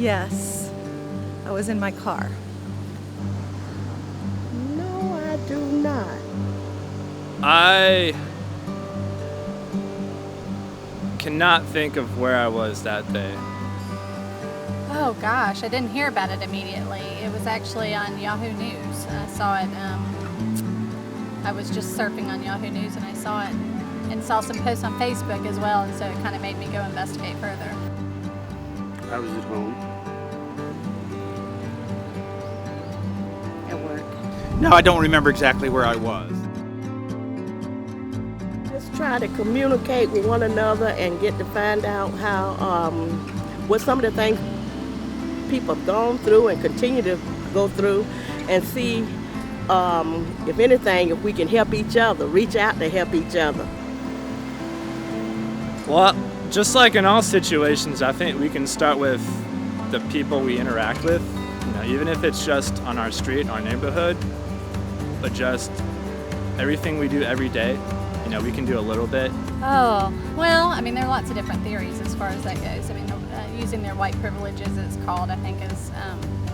Yes. I was in my car. No, I do not. I cannot think of where I was that day. Oh gosh, I didn't hear about it immediately. It was actually on Yahoo News. I saw it. I was just surfing on Yahoo News and I saw it and saw some posts on Facebook as well, and so it kind of made me go investigate further. I was at home. At work. No, I don't remember exactly where I was. Just try to communicate with one another and get to find out how, what some of the things people have gone through and continue to go through, and see, if anything, if we can help each other, reach out to help each other. Well, just like in all situations, I think we can start with the people we interact with. You know, even if it's just on our street, our neighborhood, but just everything we do every day. You know, we can do a little bit. Oh, well, I mean, there are lots of different theories as far as that goes. I mean, using their white privilege, as it's called, I think is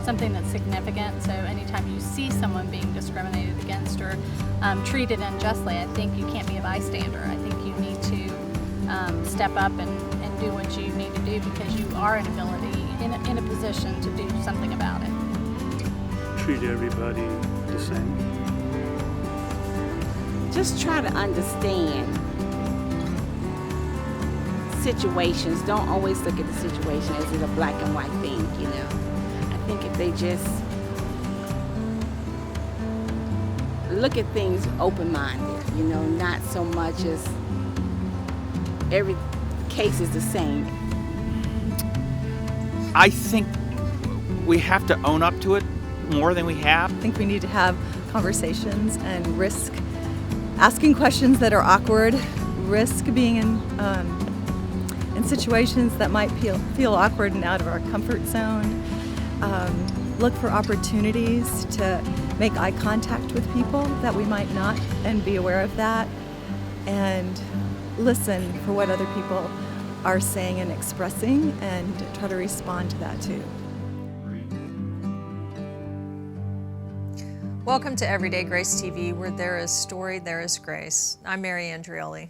something that's significant. So anytime you see someone being discriminated against or treated unjustly, I think you can't be a bystander. I think you need to step up and do what you need to do, because you are in a position to do something about it. Treat everybody the same. Just try to understand situations. Don't always look at the situation as it's a black and white thing, you know. I think if they just look at things open-minded, you know, not so much as every case is the same. I think we have to own up to it more than we have. I think we need to have conversations and risk asking questions that are awkward, risk being in situations that might feel awkward and out of our comfort zone. Look for opportunities to make eye contact with people that we might not, and be aware of that, and listen for what other people are saying and expressing, and try to respond to that too. Welcome to Everyday Grace TV, where there is story, there is grace. I'm Mary Andrioli.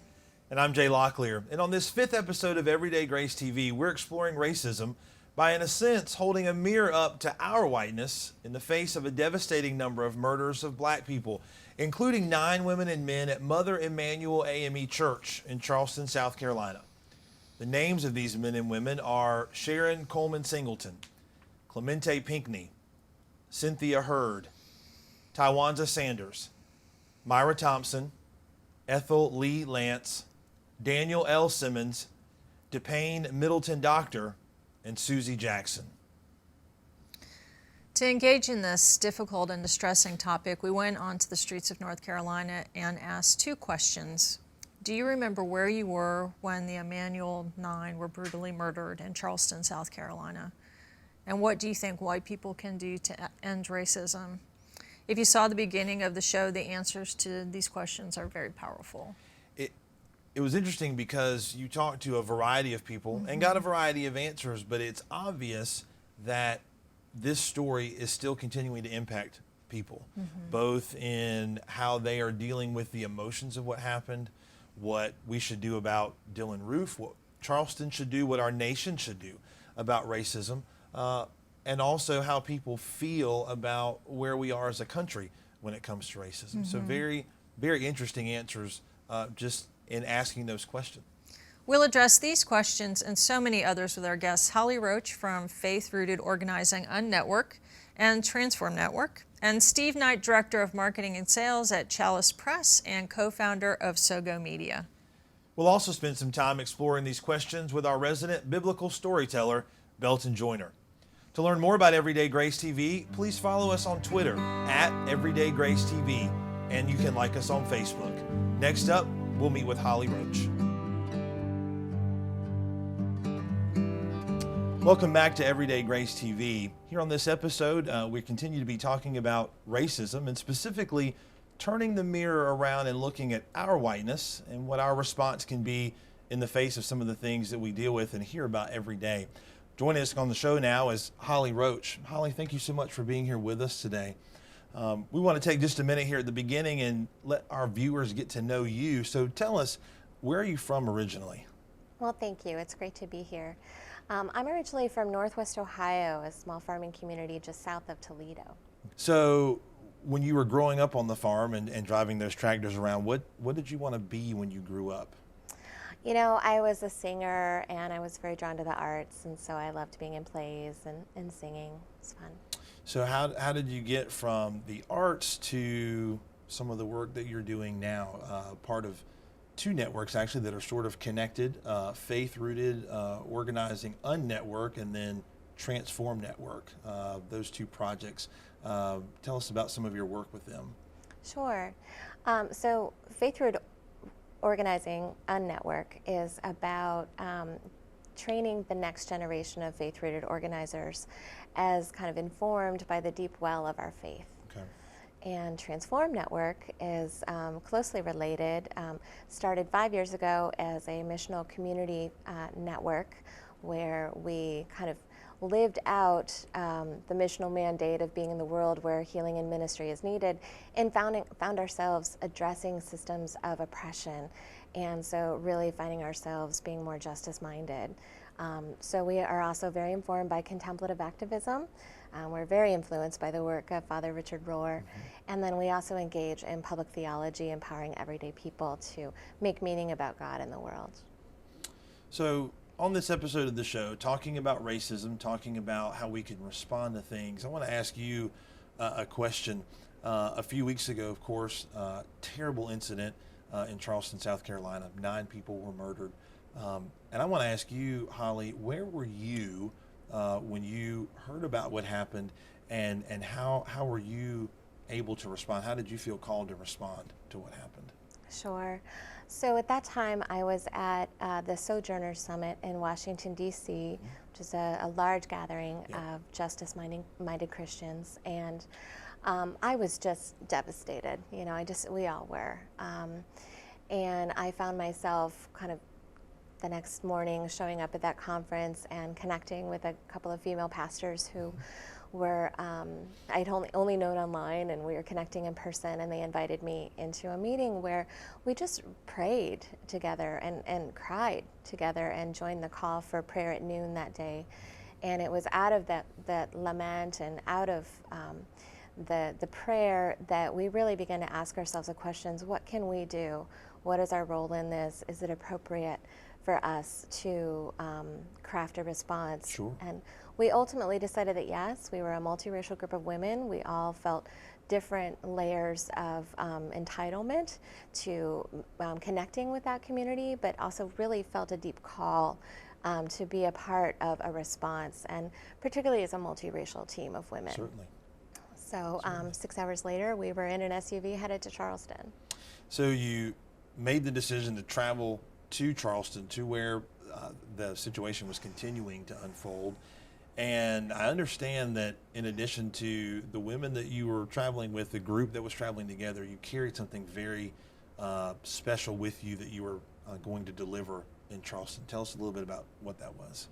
And I'm Jay Locklear. And on this 5th episode of Everyday Grace TV, we're exploring racism by, in a sense, holding a mirror up to our whiteness in the face of a devastating number of murders of black people, including 9 women and men at Mother Emanuel AME Church in Charleston, South Carolina. The names of these men and women are Sharon Coleman Singleton, Clemente Pinckney, Cynthia Hurd, Tywanza Sanders, Myra Thompson, Ethel Lee Lance, Daniel L. Simmons, DePayne Middleton Doctor, and Susie Jackson. To engage in this difficult and distressing topic, we went onto the streets of North Carolina and asked 2 questions. Do you remember where you were when the Emanuel 9 were brutally murdered in Charleston, South Carolina? And what do you think white people can do to end racism? If you saw the beginning of the show, the answers to these questions are very powerful. It was interesting because you talked to a variety of people and got a variety of answers, but it's obvious that this story is still continuing to impact people, both in how they are dealing with the emotions of what happened, what we should do about Dylann Roof, what Charleston should do, what our nation should do about racism, and also how people feel about where we are as a country when it comes to racism. So very, very interesting answers just in asking those questions. We'll address these questions and so many others with our guests, Holly Roach from Faith Rooted Organizing Unnetwork and Transform Network, and Steve Knight, Director of Marketing and Sales at Chalice Press and co-founder of Sogo Media. We'll also spend some time exploring these questions with our resident biblical storyteller, Belton Joyner. To learn more about Everyday Grace TV, please follow us on Twitter at Everyday Grace TV, and you can like us on Facebook. Next up, we'll meet with Holly Roach. Welcome back to Everyday Grace TV. Here on this episode, we continue to be talking about racism, and specifically turning the mirror around and looking at our whiteness and what our response can be in the face of some of the things that we deal with and hear about every day. Joining us on the show now is Holly Roach. Holly, thank you so much for being here with us today. We want to take just a minute here at the beginning and let our viewers get to know you. So tell us, where are you from originally? Well, thank you. It's great to be here. I'm originally from Northwest Ohio, a small farming community just south of Toledo. So when you were growing up on the farm and driving those tractors around, what did you want to be when you grew up? You know, I was a singer and I was very drawn to the arts, and so I loved being in plays and singing. It's fun. So how did you get from the arts to some of the work that you're doing now, part of two networks actually that are sort of connected, Faith-Rooted Organizing Unnetwork and then Transform Network, those two projects. Tell us about some of your work with them. Sure. So Faith-Rooted Organizing Unnetwork is about training the next generation of faith-rooted organizers as kind of informed by the deep well of our faith. Okay. And Transform Network is closely related, started 5 years ago as a missional community network where we kind of lived out the missional mandate of being in the world where healing and ministry is needed, and found ourselves addressing systems of oppression, and so really finding ourselves being more justice-minded. So we are also very informed by contemplative activism. We're very influenced by the work of Father Richard Rohr, and then we also engage in public theology, empowering everyday people to make meaning about God in the world. So on this episode of the show, talking about racism, talking about how we can respond to things, I want to ask you a question. A few weeks ago, of course, terrible incident in Charleston, South Carolina. 9 people were murdered. And I want to ask you, Holly, where were you when you heard about what happened, and how were you able to respond? How did you feel called to respond to what happened? Sure. So at that time, I was at the Sojourner Summit in Washington, D.C., which is a large gathering of justice-minded Christians, and I was just devastated. You know, we all were. And I found myself kind of the next morning showing up at that conference and connecting with a couple of female pastors who were, I'd only known online, and we were connecting in person, and they invited me into a meeting where we just prayed together and cried together and joined the call for prayer at noon that day. And it was out of that lament and out of the prayer that we really began to ask ourselves the questions: what can we do? What is our role in this? Is it appropriate for us to craft a response? Sure. And we ultimately decided that yes, we were a multiracial group of women. We all felt different layers of entitlement to connecting with that community, but also really felt a deep call to be a part of a response, and particularly as a multiracial team of women. Certainly. So 6 hours later, we were in an SUV headed to Charleston. So you made the decision to travel to Charleston, to where the situation was continuing to unfold. And I understand that in addition to the women that you were traveling with, the group that was traveling together, you carried something very special with you that you were going to deliver in Charleston. Tell us a little bit about what that was.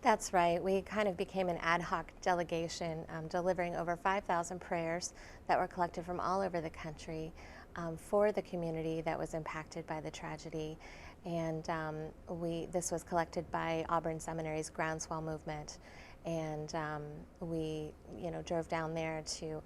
That's right. We kind of became an ad hoc delegation, delivering over 5,000 prayers that were collected from all over the country for the community that was impacted by the tragedy. And this was collected by Auburn Seminary's Groundswell Movement. And we drove down there to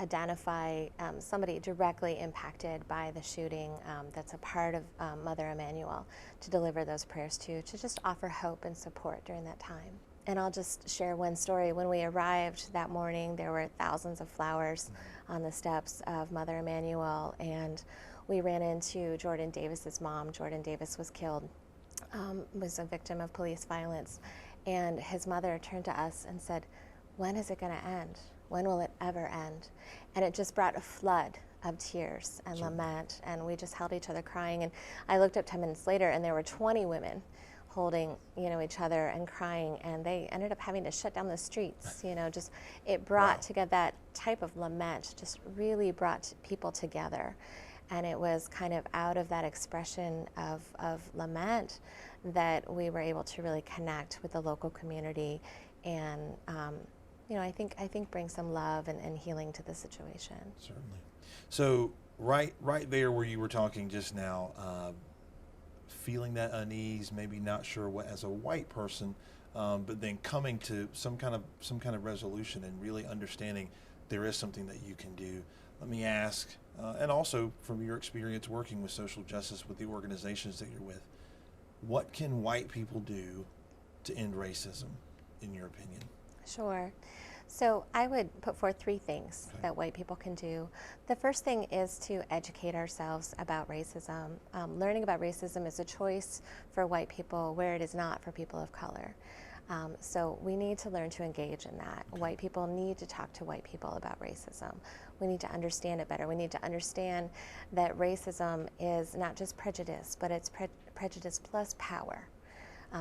identify somebody directly impacted by the shooting that's a part of Mother Emanuel, to deliver those prayers to just offer hope and support during that time. And I'll just share one story. When we arrived that morning, there were thousands of flowers on the steps of Mother Emanuel, and we ran into Jordan Davis's mom. Jordan Davis was killed, was a victim of police violence, and his mother turned to us and said, "When is it going to end? When will it ever end?" And it just brought a flood of tears and lament, and we just held each other crying. And I looked up 10 minutes later, and there were 20 women holding each other and crying, and they ended up having to shut down the streets. Just it brought together that type of lament, just really brought people together. And it was kind of out of that expression of lament that we were able to really connect with the local community and I think bring some love and healing to the situation. Certainly. So right there where you were talking just now, feeling that unease, maybe not sure what as a white person, but then coming to some kind of resolution and really understanding there is something that you can do. Let me ask, and also from your experience working with social justice with the organizations that you're with, what can white people do to end racism, in your opinion? Sure. So I would put forth 3 things that white people can do. The first thing is to educate ourselves about racism. Learning about racism is a choice for white people where it is not for people of color. So we need to learn to engage in that. White people need to talk to white people about racism. We need to understand it better. We need to understand that racism is not just prejudice, but it's prejudice plus power.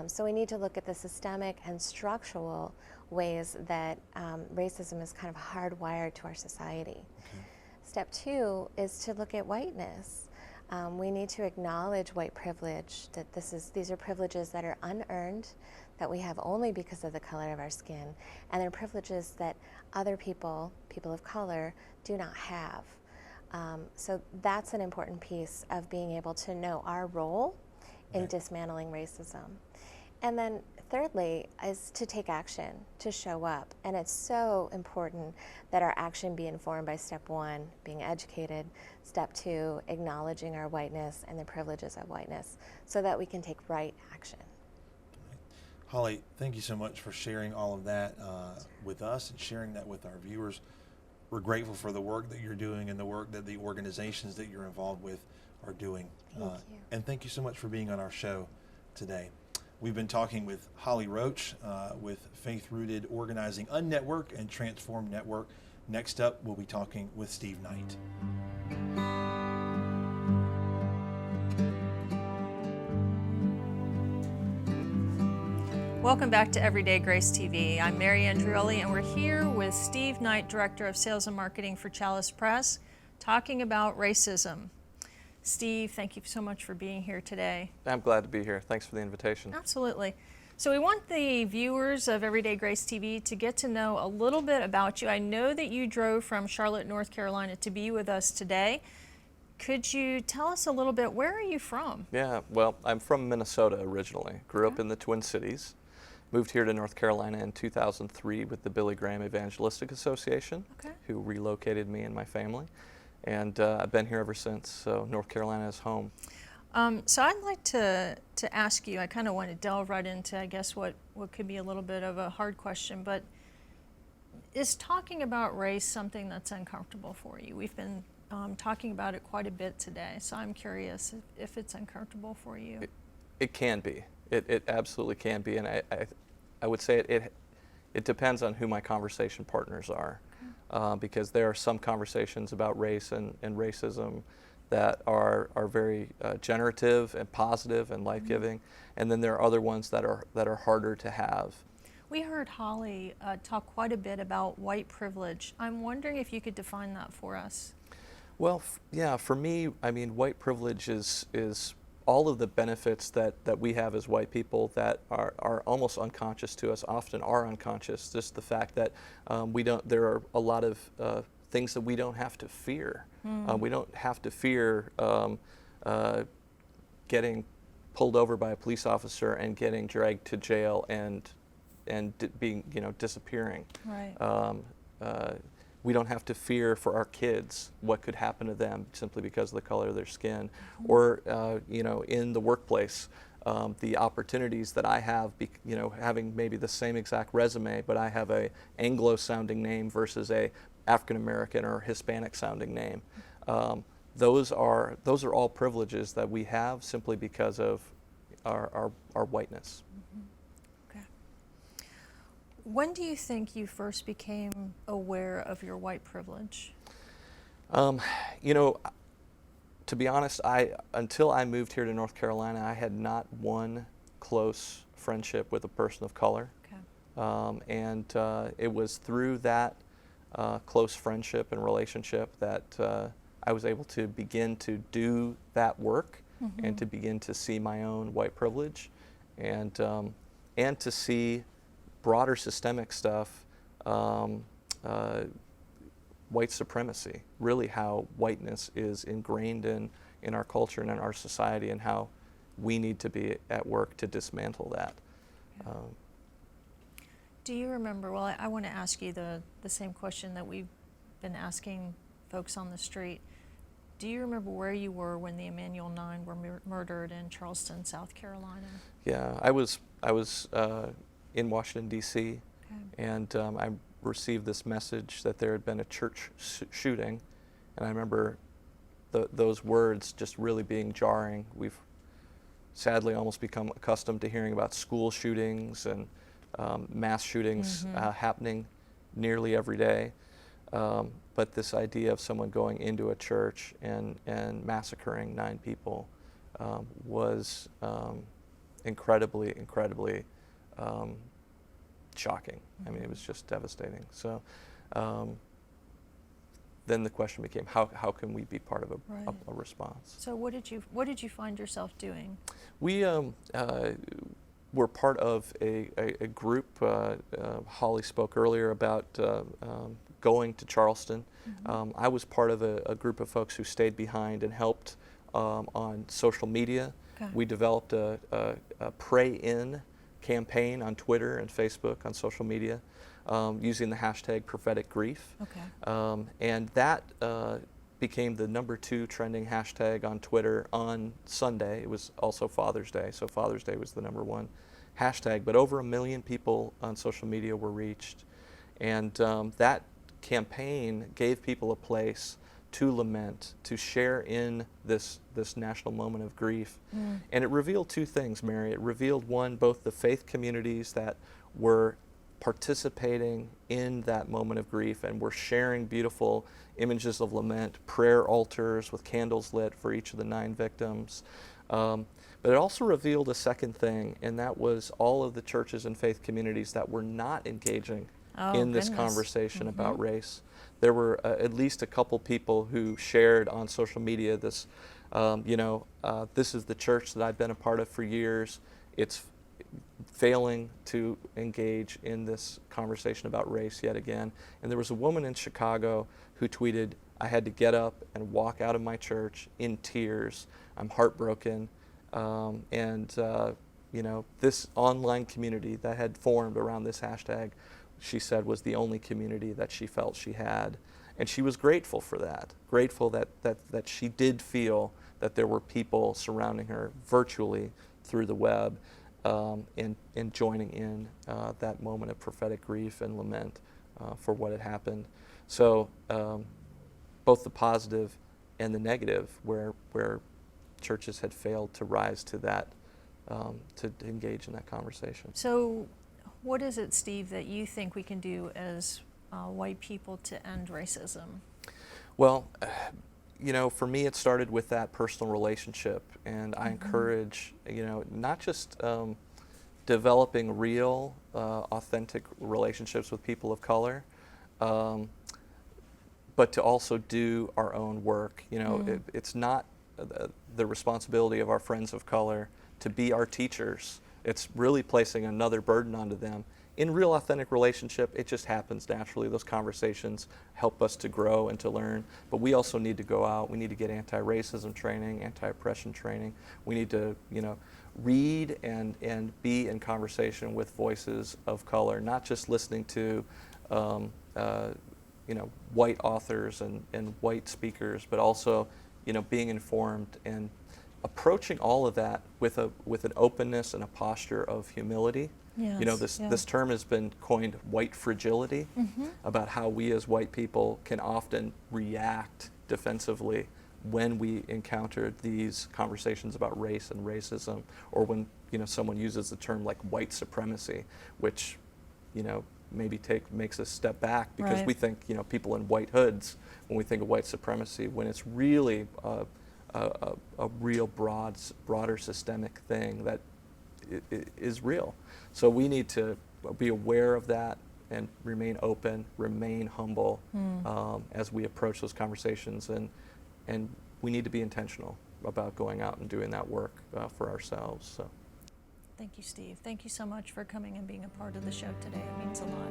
So we need to look at the systemic and structural ways that racism is kind of hardwired to our society. Step 2 is to look at whiteness. We need to acknowledge white privilege, that these are privileges that are unearned, that we have only because of the color of our skin, and they're privileges that other people of color, do not have. So that's an important piece of being able to know our role in dismantling racism. And then thirdly is to take action, to show up. And it's so important that our action be informed by step 1, being educated, step 2, acknowledging our whiteness and the privileges of whiteness so that we can take right action. Holly, thank you so much for sharing all of that with us and sharing that with our viewers. We're grateful for the work that you're doing and the work that the organizations that you're involved with are doing. Thank you. And thank you so much for being on our show today. We've been talking with Holly Roach with Faith Rooted Organizing Unnetwork and Transform Network. Next up, we'll be talking with Steve Knight. Welcome back to Everyday Grace TV. I'm Mary Andrioli, and we're here with Steve Knight, Director of Sales and Marketing for Chalice Press, talking about racism. Steve, thank you so much for being here today. I'm glad to be here. Thanks for the invitation. Absolutely. So we want the viewers of Everyday Grace TV to get to know a little bit about you. I know that you drove from Charlotte, North Carolina to be with us today. Could you tell us a little bit, where are you from? Yeah, well, I'm from Minnesota originally. Grew up in the Twin Cities. Moved here to North Carolina in 2003 with the Billy Graham Evangelistic Association, who relocated me and my family. And I've been here ever since, so North Carolina is home. So I'd like to ask you, I kind of want to delve right into, I guess, what could be a little bit of a hard question, but is talking about race something that's uncomfortable for you? We've been talking about it quite a bit today, so I'm curious if it's uncomfortable for you. It can be. It absolutely can be, and I would say it depends on who my conversation partners are, because there are some conversations about race and racism that are very generative and positive and life-giving, and then there are other ones that are harder to have. We heard Holly talk quite a bit about white privilege. I'm wondering if you could define that for us. Well, yeah, for me, I mean, white privilege is all of the benefits that we have as white people that are almost unconscious to us, often are unconscious. Just the fact that there are a lot of things that we don't have to fear. We don't have to fear getting pulled over by a police officer and getting dragged to jail and being, disappearing. Right. We don't have to fear for our kids what could happen to them simply because of the color of their skin, or in the workplace, the opportunities that I have, having maybe the same exact resume, but I have a Anglo-sounding name versus a African American or Hispanic sounding name. Those are all privileges that we have simply because of our whiteness. When do you think you first became aware of your white privilege? To be honest, until I moved here to North Carolina, I had not one close friendship with a person of color. And it was through that close friendship and relationship that I was able to begin to do that work and to begin to see my own white privilege and to see broader systemic stuff, white supremacy, really how whiteness is ingrained in our culture and in our society, and how we need to be at work to dismantle that. Do you remember, well, I want to ask you the same question that we've been asking folks on the street. Do you remember where you were when the Emanuel 9 were murdered in Charleston, South Carolina? Yeah, I was in Washington, D.C., and I received this message that there had been a church shooting, and I remember those words just really being jarring. We've sadly almost become accustomed to hearing about school shootings and mass shootings happening nearly every day. But this idea of someone going into a church and massacring 9 people was incredibly shocking. I mean, it was just devastating. So then the question became, how can we be part of a response? So what did you find yourself doing? We were part of a group. Holly spoke earlier about going to Charleston. I was part of a group of folks who stayed behind and helped on social media. Okay. We developed a Pray In campaign on Twitter and Facebook, on social media, using the hashtag prophetic grief. Okay. And that became the #2 trending hashtag on Twitter on Sunday. It was also Father's Day, so Father's Day was the #1 hashtag, but over 1 million people on social media were reached. And that campaign gave people a place to lament, to share in this national moment of grief. And it revealed 2 things, Mary. It revealed, one, both the faith communities that were participating in that moment of grief and were sharing beautiful images of lament, prayer altars with candles lit for each of the 9 victims. But it also revealed a second thing, and that was all of the churches and faith communities that were not engaging in this conversation about race. There were at least a couple people who shared on social media this, this is the church that I've been a part of for years. It's failing to engage in this conversation about race yet again. And there was a woman in Chicago who tweeted, "I had to get up and walk out of my church in tears. I'm heartbroken." This online community that had formed around this hashtag, she said, was the only community that she felt she had. And she was grateful for that, grateful that she did feel that there were people surrounding her virtually through the web and joining in that moment of prophetic grief and lament for what had happened. So both the positive and the negative, where churches had failed to rise to that, to engage in that conversation. So what is it, Steve, that you think we can do as white people to end racism? Well, for me, it started with that personal relationship, and I encourage, not just developing real, authentic relationships with people of color, but to also do our own work. It's not the responsibility of our friends of color to be our teachers. It's really placing another burden onto them. In real authentic relationship, it just happens naturally. Those conversations help us to grow and to learn, but we also need to go out. We need to get anti-racism training, anti-oppression training. We need to, read and be in conversation with voices of color, not just listening to, white authors and white speakers, but also, being informed and approaching all of that with an openness and a posture of humility. Yes, this term has been coined, white fragility, about how we as white people can often react defensively when we encounter these conversations about race and racism, or when someone uses the term like white supremacy, which maybe makes us step back because we think people in white hoods when we think of white supremacy, when it's really a real broader systemic thing that is real. So we need to be aware of that and remain open, remain humble as we approach those conversations, and we need to be intentional about going out and doing that work for ourselves. So. Thank you, Steve. Thank you so much for coming and being a part of the show today. It means a lot.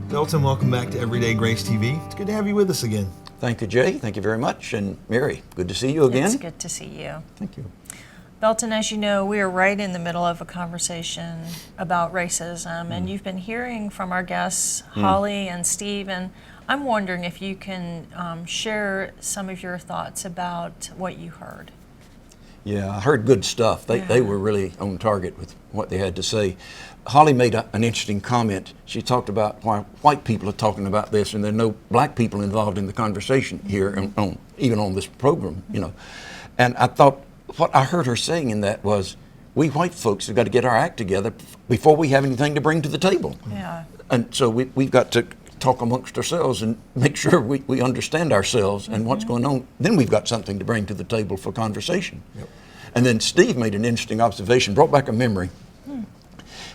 Belton, welcome back to Everyday Grace TV. It's good to have you with us again. Thank you, Jay. Thank you very much. And Mary, good to see you again. It's good to see you. Thank you. Belton, as you know, we are right in the middle of a conversation about racism, and you've been hearing from our guests, Holly and Steve, and I'm wondering if you can share some of your thoughts about what you heard. Yeah, I heard good stuff. They were really on target with what they had to say. Holly made an interesting comment. She talked about why white people are talking about this, and there are no black people involved in the conversation here, and even on this program, you know. And I thought, what I heard her saying in that was, we white folks have got to get our act together before we have anything to bring to the table. Yeah. And so we've got to talk amongst ourselves and make sure we understand ourselves and what's going on. Then we've got something to bring to the table for conversation. Yep. And then Steve made an interesting observation, brought back a memory.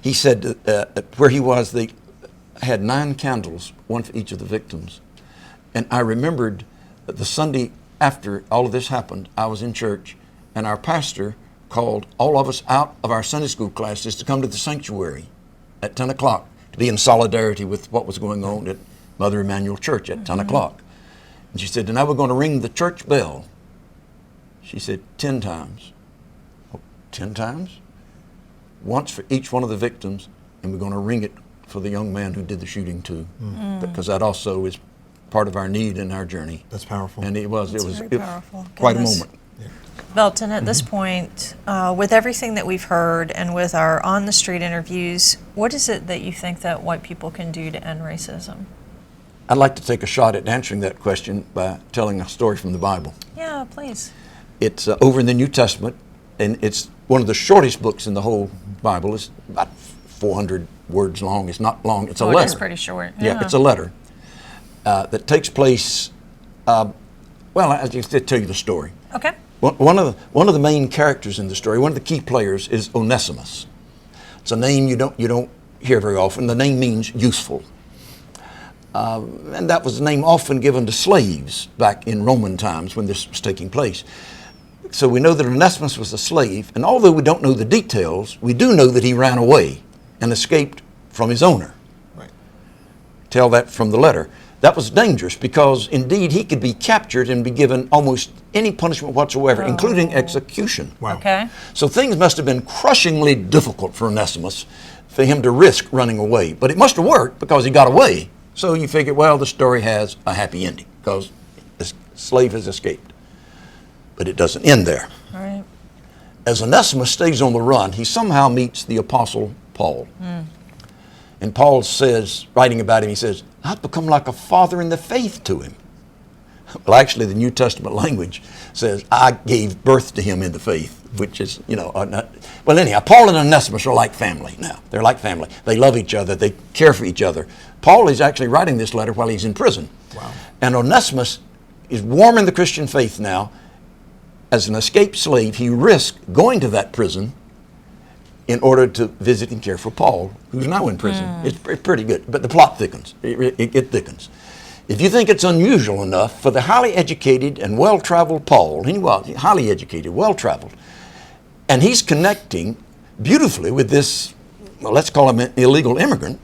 He said where he was, they had 9 candles, one for each of the victims. And I remembered the Sunday after all of this happened, I was in church, and our pastor called all of us out of our Sunday school classes to come to the sanctuary at 10 o'clock to be in solidarity with what was going on at Mother Emanuel Church at 10 o'clock. And she said, and now we're going to ring the church bell. She said, 10 times. Oh, 10 times? Once for each one of the victims, and we're going to ring it for the young man who did the shooting too, because that also is part of our need in our journey. That's powerful. And it was powerful. quite a moment. Belton, at this point, with everything that we've heard and with our on-the-street interviews, what is it that you think that white people can do to end racism? I'd like to take a shot at answering that question by telling a story from the Bible. Yeah, please. It's over in the New Testament, and it's one of the shortest books in the whole Bible. It's about 400 words long. It's not long. It's a letter. It's pretty short. Yeah, it's a letter that takes place. Well, I'll just tell you the story. Okay. One of the main characters in the story, one of the key players, is Onesimus. It's a name you don't hear very often. The name means useful, and that was a name often given to slaves back in Roman times when this was taking place. So we know that Onesimus was a slave, and although we don't know the details, we do know that he ran away and escaped from his owner. Right. Tell that from the letter. That was dangerous because indeed he could be captured and be given almost any punishment whatsoever, including execution. Wow. Okay. So things must have been crushingly difficult for Onesimus for him to risk running away. But it must have worked because he got away. So you figure, well, the story has a happy ending because the slave has escaped. But it doesn't end there. All right. As Onesimus stays on the run, he somehow meets the Apostle Paul. And Paul says, writing about him, he says, I've become like a father in the faith to him. Well, actually, the New Testament language says, I gave birth to him in the faith, which is, well, anyhow, Paul and Onesimus are like family now. They're like family. They love each other. They care for each other. Paul is actually writing this letter while he's in prison. Wow. And Onesimus is warm in the Christian faith now. As an escaped slave, he risked going to that prison in order to visit and care for Paul, who's now in prison. It's pretty good, but the plot thickens. It thickens. If you think it's unusual enough for the highly educated and well-traveled Paul, he was highly educated, well-traveled, and he's connecting beautifully with this, well, let's call him an illegal immigrant,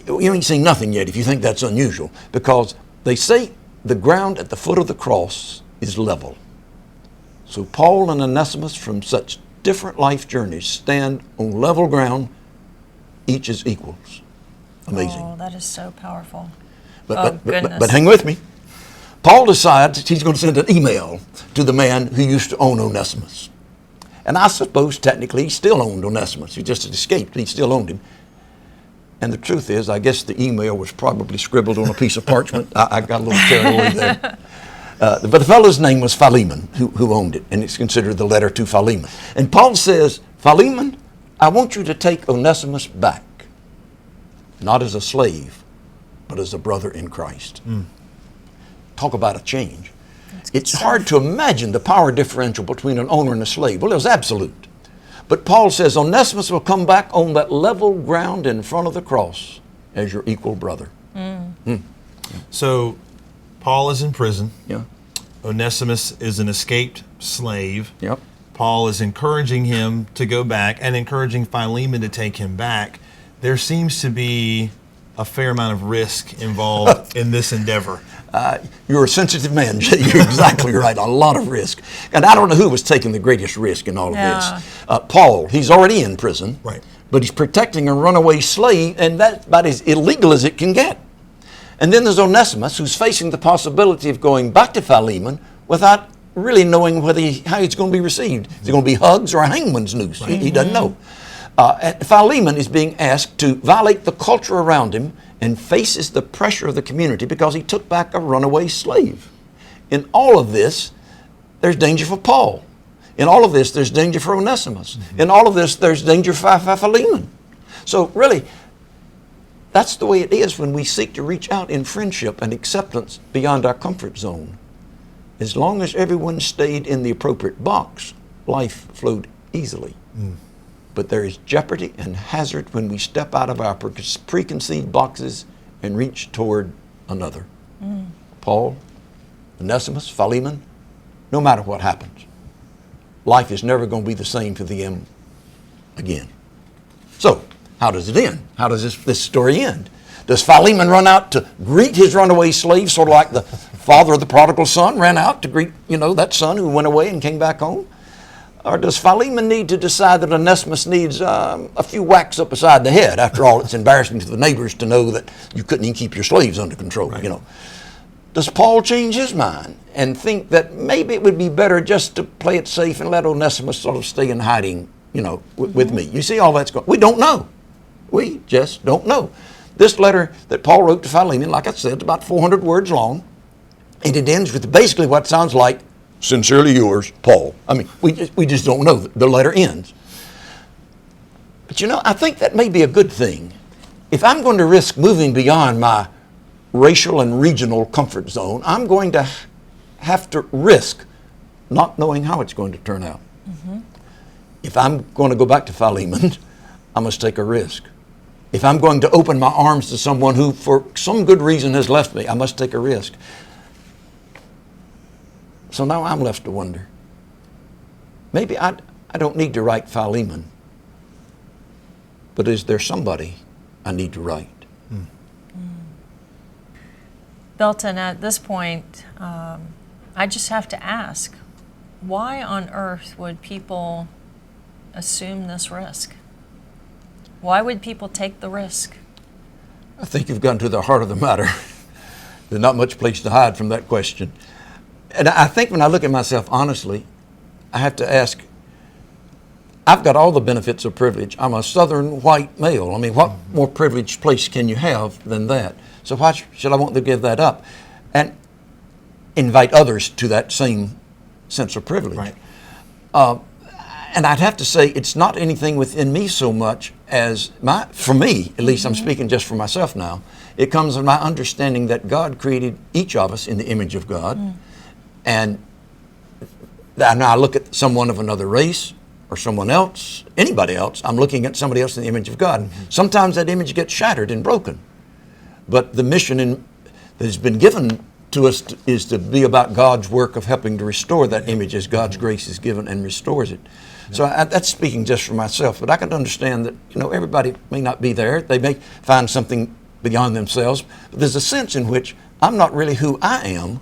you ain't seen nothing yet if you think that's unusual, because they say the ground at the foot of the cross is level. So Paul and Onesimus, from such different life journeys, stand on level ground, each as equals. Amazing. Oh, that is so powerful. But hang with me. Paul decides he's going to send an email to the man who used to own Onesimus. And I suppose technically he still owned Onesimus. He just had escaped. He still owned him. And the truth is, I guess the email was probably scribbled on a piece of parchment. I got a little carried away there. But the fellow's name was Philemon, who owned it, and it's considered the letter to Philemon. And Paul says, Philemon, I want you to take Onesimus back, not as a slave, but as a brother in Christ. Talk about a change. It's hard to imagine the power differential between an owner and a slave. Well, it was absolute. But Paul says Onesimus will come back on that level ground in front of the cross as your equal brother. So Paul is in prison. Yeah. Onesimus is an escaped slave. Yep. Paul is encouraging him to go back and encouraging Philemon to take him back. There seems to be a fair amount of risk involved in this endeavor. You're a sensitive man, Jay. You're exactly right. A lot of risk. And I don't know who was taking the greatest risk in all of this. Paul, he's already in prison. Right. But he's protecting a runaway slave, and that's about as illegal as it can get. And then there's Onesimus, who's facing the possibility of going back to Philemon without really knowing how he's going to be received. Is it going to be hugs or a hangman's noose? Right. He doesn't know. And Philemon is being asked to violate the culture around him and faces the pressure of the community because he took back a runaway slave. In all of this, there's danger for Paul. In all of this, there's danger for Onesimus. In all of this, there's danger for Philemon. So really, that's the way it is when we seek to reach out in friendship and acceptance beyond our comfort zone. As long as everyone stayed in the appropriate box, life flowed easily. But there is jeopardy and hazard when we step out of our preconceived boxes and reach toward another. Paul, Onesimus, Philemon, no matter what happens, life is never going to be the same for them again. So, how does it end? How does this story end? Does Philemon run out to greet his runaway slave, sort of like the father of the prodigal son ran out to greet, that son who went away and came back home? Or does Philemon need to decide that Onesimus needs a few whacks up beside the head? After all, it's embarrassing to the neighbors to know that you couldn't even keep your slaves under control, right. Does Paul change his mind and think that maybe it would be better just to play it safe and let Onesimus sort of stay in hiding, with me? You see all that's going. We don't know. We just don't know. This letter that Paul wrote to Philemon, like I said, is about 400 words long, and it ends with basically what sounds like, "Sincerely yours, Paul." I mean, we just don't know. The letter ends. But I think that may be a good thing. If I'm going to risk moving beyond my racial and regional comfort zone, I'm going to have to risk not knowing how it's going to turn out. If I'm going to go back to Philemon, I must take a risk. If I'm going to open my arms to someone who, for some good reason, has left me, I must take a risk. So now I'm left to wonder. Maybe I don't need to write Philemon, but is there somebody I need to write? Belton, at this point, I just have to ask, why on earth would people assume this risk? Why would people take the risk? I think you've gotten to the heart of the matter. There's not much place to hide from that question. And I think when I look at myself honestly, I have to ask, I've got all the benefits of privilege. I'm a Southern white male. I mean, what more privileged place can you have than that? So why should I want to give that up and invite others to that same sense of privilege? Right. And I'd have to say it's not anything within me so much as for me, at least I'm speaking just for myself now, it comes from my understanding that God created each of us in the image of God. And now I look at someone of another race or someone else, anybody else, I'm looking at somebody else in the image of God. Sometimes that image gets shattered and broken. But the mission that has been given to us is to be about God's work of helping to restore that image as God's grace is given and restores it. So that's speaking just for myself, but I can understand that everybody may not be there. They may find something beyond themselves. But there's a sense in which I'm not really who I am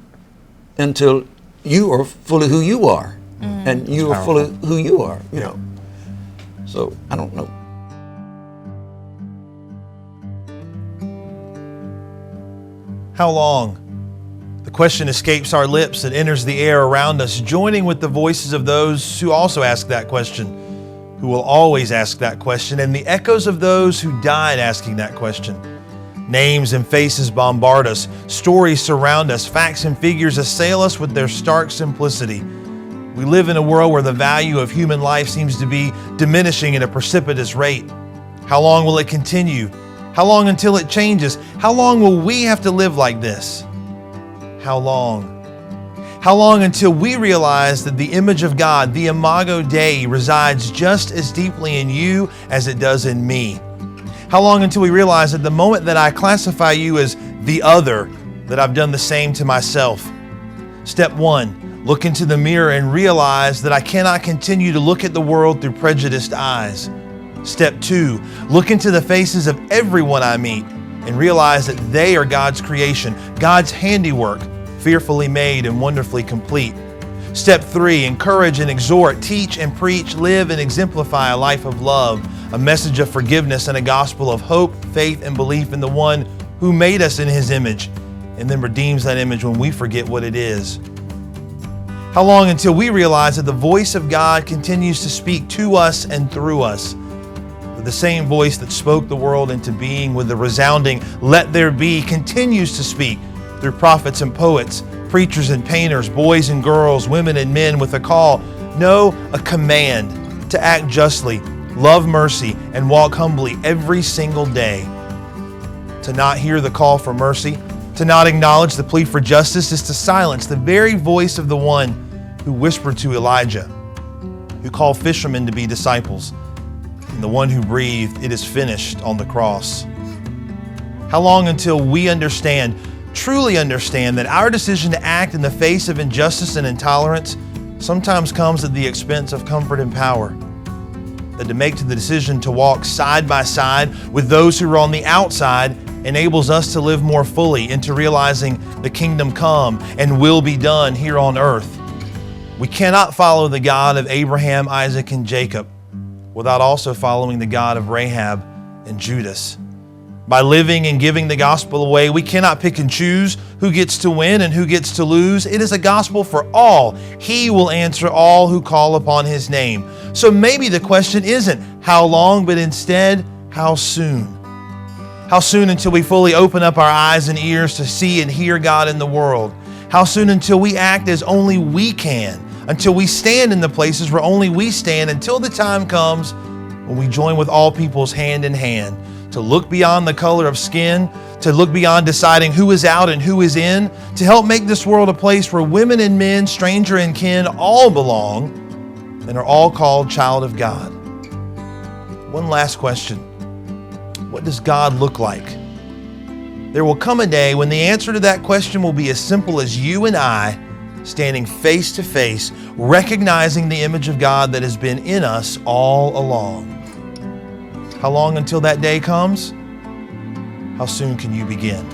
until you are fully who you are, and you are fully who you are. You know. So I don't know. How long? The question escapes our lips. It enters the air around us, joining with the voices of those who also ask that question, who will always ask that question, and the echoes of those who died asking that question. Names and faces bombard us. Stories surround us. Facts and figures assail us with their stark simplicity. We live in a world where the value of human life seems to be diminishing at a precipitous rate. How long will it continue? How long until it changes? How long will we have to live like this? How long? How long until we realize that the image of God, the Imago Dei, resides just as deeply in you as it does in me? How long until we realize that the moment that I classify you as the other, that I've done the same to myself? Step 1, Look into the mirror and realize that I cannot continue to look at the world through prejudiced eyes. Step 2, look into the faces of everyone I meet and realize that they are God's creation, God's handiwork, fearfully made and wonderfully complete. Step 3, encourage and exhort, teach and preach, live and exemplify a life of love, a message of forgiveness, and a gospel of hope, faith, and belief in the one who made us in His image and then redeems that image when we forget what it is. How long until we realize that the voice of God continues to speak to us and through us? The same voice that spoke the world into being with the resounding "Let there be" continues to speak through prophets and poets, preachers and painters, boys and girls, women and men, with a call, no, a command to act justly, love mercy, and walk humbly every single day. To not hear the call for mercy, to not acknowledge the plea for justice, is to silence the very voice of the one who whispered to Elijah, who called fishermen to be disciples, and the one who breathed, "It is finished," on the cross. How long until we understand, truly understand, that our decision to act in the face of injustice and intolerance sometimes comes at the expense of comfort and power? That to make the decision to walk side by side with those who are on the outside enables us to live more fully into realizing the kingdom come and will be done here on earth. We cannot follow the God of Abraham, Isaac, and Jacob without also following the God of Rahab and Judas. By living and giving the gospel away, we cannot pick and choose who gets to win and who gets to lose. It is a gospel for all. He will answer all who call upon His name. So maybe the question isn't how long, but instead, how soon? How soon until we fully open up our eyes and ears to see and hear God in the world? How soon until we act as only we can? Until we stand in the places where only we stand, until the time comes when we join with all peoples hand in hand to look beyond the color of skin, to look beyond deciding who is out and who is in, to help make this world a place where women and men, stranger and kin, all belong and are all called child of God. One last question. What does God look like? There will come a day when the answer to that question will be as simple as you and I standing face to face, recognizing the image of God that has been in us all along. How long until that day comes? How soon can you begin?